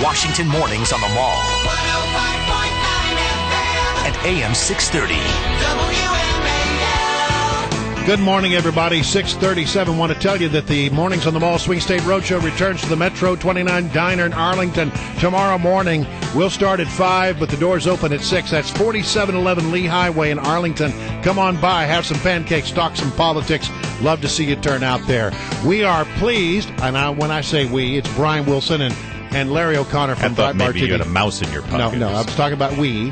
Washington mornings on the Mall. 105.9 FM. At AM 630. Good morning, everybody. 6:37. Want to tell you that the Mornings on the Mall Swing State Roadshow returns to the Metro 29 Diner in Arlington tomorrow morning. We'll start at 5, but the doors open at 6. That's 4711 Lee Highway in Arlington. Come on by, have some pancakes, talk some politics. Love to see you turn out there. We are pleased, and when I say we, it's Brian Wilson and Larry O'Connor from I thought Breitbart maybe TV. you had a mouse in your pocket. No, I was talking about we.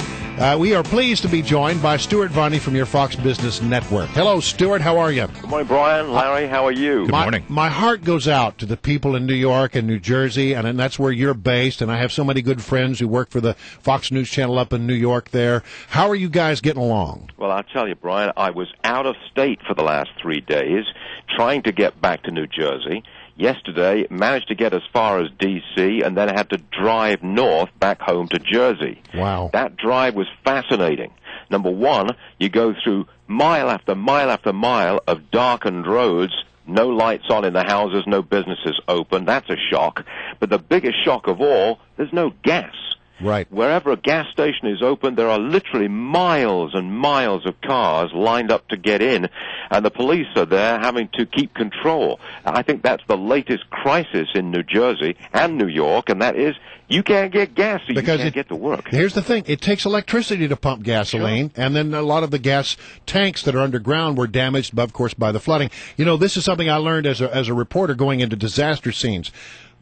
We are pleased to be joined by Stuart Varney from your Fox Business Network. Hello, Stuart. How are you? Good morning, Brian. Larry, how are you? Good morning. My heart goes out to the people in New York and New Jersey, and that's where you're based, and I have so many good friends who work for the Fox News Channel up in New York there. How are you guys getting along? Well, I'll tell you, Brian, I was out of state for the last 3 days, trying to get back to New Jersey. Yesterday, managed to get as far as D.C. and then had to drive north back home to Jersey. Wow. That drive was fascinating. Number one, you go through mile after mile after mile of darkened roads, no lights on in the houses, no businesses open. That's a shock. But the biggest shock of all, there's no gas. Right. Wherever a gas station is open, there are literally miles and miles of cars lined up to get in, and the police are there having to keep control. I think that's the latest crisis in New Jersey and New York, and that is you can't get gas, so Because you can't get to work. Here's the thing. It takes electricity to pump gasoline, and then a lot of the gas tanks that are underground were damaged, of course, by the flooding. You know, this is something I learned as a reporter going into disaster scenes.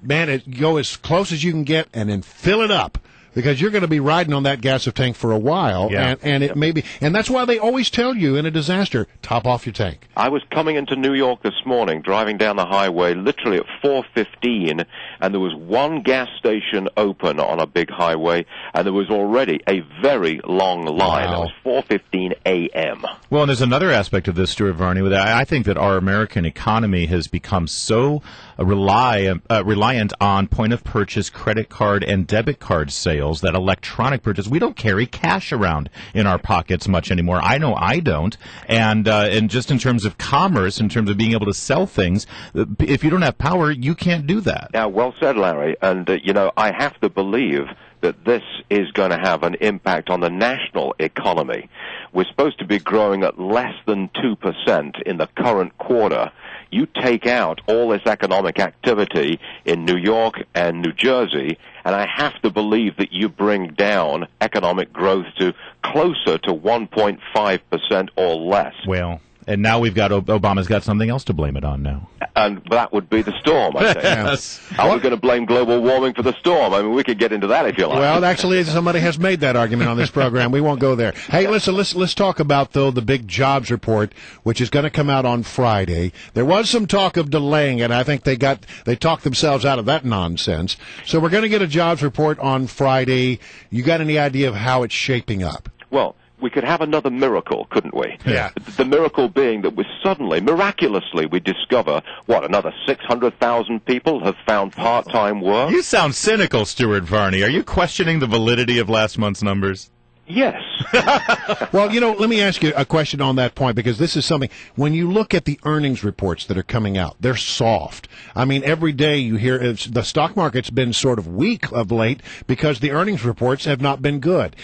Man, go as close as you can get and then fill it up. Because you're going to be riding on that gas tank for a while, Yeah. and it may be, and that's why they always tell you in a disaster, top off your tank. I was coming into New York this morning, driving down the highway, literally at 4:15, and there was one gas station open on a big highway, and there was already a very long line. Wow. It was 4:15 a.m. Well, and there's another aspect of this, Stuart Varney. I think that our American economy has become so reliant on point-of-purchase credit card and debit card sales, that electronic purchase. We don't carry cash around in our pockets much anymore. I know I don't. And just in terms of commerce, in terms of being able to sell things, if you don't have power, you can't do that. Yeah, well said, Larry. And, I have to believe that this is going to have an impact on the national economy. We're supposed to be growing at less than 2% in the current quarter. You take out all this economic activity in New York and New Jersey, and I have to believe that you bring down economic growth to closer to 1.5% or less. Well, and now we've got Obama's got something else to blame it on now. And that would be the storm, I think. Yes. Are we going to blame global warming for the storm? I mean, we could get into that if you like. Well, actually, somebody has made that argument on this program. We won't go there. Hey, listen, let's talk about, though, the big jobs report, which is going to come out on Friday. There was some talk of delaying it. I think they talked themselves out of that nonsense. So we're going to get a jobs report on Friday. You got any idea of how it's shaping up? Well, we could have another miracle, couldn't we? Yeah. The miracle being that we suddenly, miraculously, we discover, another 600,000 people have found part-time work? You sound cynical, Stuart Varney. Are you questioning the validity of last month's numbers? Yes. Well, let me ask you a question on that point, because this is something, when you look at the earnings reports that are coming out, they're soft. I mean, every day you hear the stock market's been sort of weak of late because the earnings reports have not been good.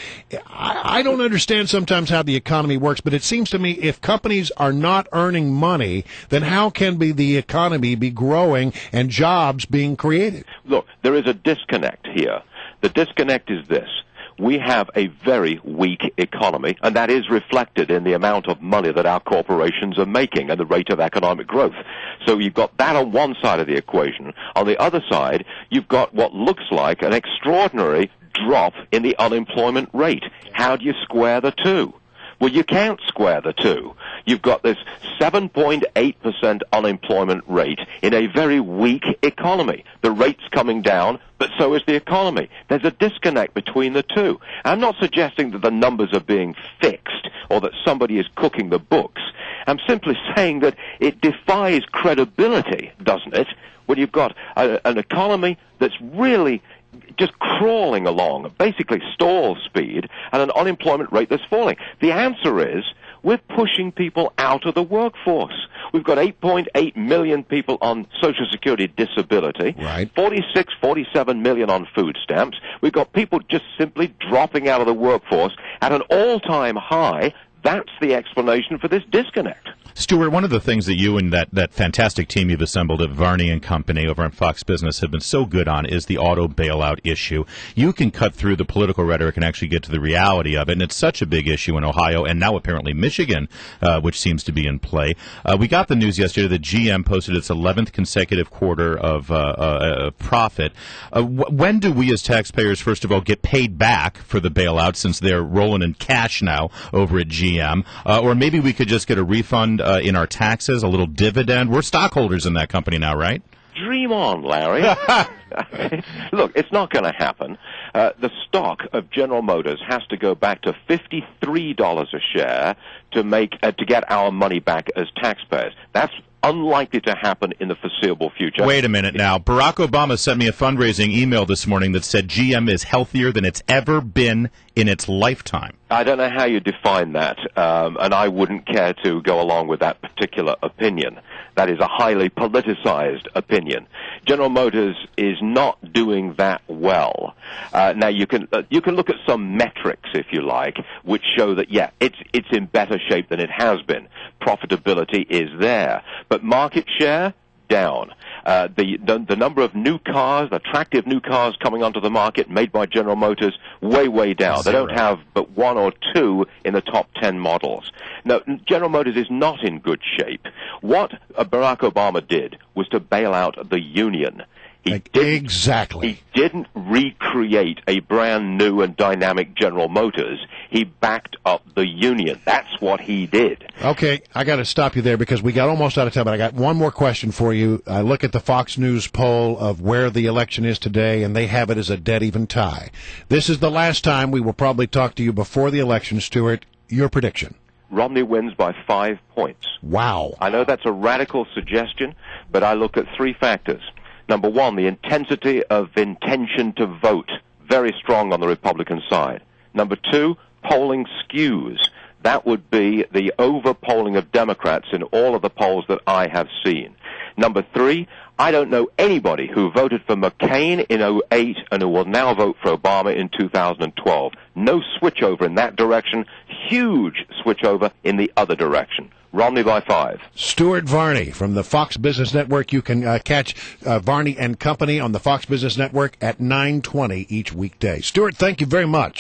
I don't understand sometimes how the economy works, but it seems to me if companies are not earning money, then how can the economy be growing and jobs being created? Look, there is a disconnect here. The disconnect is this. We have a very weak economy, and that is reflected in the amount of money that our corporations are making and the rate of economic growth. So you've got that on one side of the equation. On the other side, you've got what looks like an extraordinary drop in the unemployment rate. How do you square the two? Well, you can't square the two. You've got this 7.8% unemployment rate in a very weak economy. The rate's coming down, but so is the economy. There's a disconnect between the two. I'm not suggesting that the numbers are being fixed or that somebody is cooking the books. I'm simply saying that it defies credibility, doesn't it, when you've got an economy that's really just crawling along, basically stall speed, and an unemployment rate that's falling. The answer is we're pushing people out of the workforce. We've got 8.8 million people on Social Security disability. Right. 46, 47 million on food stamps. We've got people just simply dropping out of the workforce at an all-time high. That's the explanation for this disconnect. Stuart, one of the things that you and that fantastic team you've assembled at Varney and Company over on Fox Business have been so good on is the auto bailout issue. You can cut through the political rhetoric and actually get to the reality of it, and it's such a big issue in Ohio and now apparently Michigan, which seems to be in play. We got the news yesterday that GM posted its 11th consecutive quarter of profit. When do we as taxpayers, first of all, get paid back for the bailout since they're rolling in cash now over at GM? Or maybe we could just get a refund in our taxes, a little dividend. We're stockholders in that company now, right? Dream on, Larry. Look, it's not going to happen. The stock of General Motors has to go back to $53 a share to get our money back as taxpayers. That's unlikely to happen in the foreseeable future. Wait a minute now. Barack Obama sent me a fundraising email this morning that said GM is healthier than it's ever been in its lifetime. I don't know how you define that, and I wouldn't care to go along with that particular opinion. That is a highly politicized opinion. General Motors is not doing that well. Now you can look at some metrics, if you like, which show that it's in better shape than it has been. Profitability is there, but market share down. The number of new cars, attractive new cars coming onto the market made by General Motors, way down. They don't have but one or two in the top 10 models. Now, General Motors is not in good shape. What Barack Obama did was to bail out the union. Exactly. He didn't recreate a brand new and dynamic General Motors. He backed up the union. That's what he did. Okay, I got to stop you there because we got almost out of time, but I got one more question for you. I look at the Fox News poll of where the election is today, and they have it as a dead-even tie. This is the last time we will probably talk to you before the election, Stuart. Your prediction? Romney wins by 5 points. Wow. I know that's a radical suggestion, but I look at three factors. Number one, the intensity of intention to vote, very strong on the Republican side. Number two, polling skews. That would be the over-polling of Democrats in all of the polls that I have seen. Number three, I don't know anybody who voted for McCain in 2008 and who will now vote for Obama in 2012. No switchover in that direction, huge switchover in the other direction. Romney by 5. Stuart Varney from the Fox Business Network. You can catch Varney and Company on the Fox Business Network at 9:20 each weekday. Stuart, thank you very much.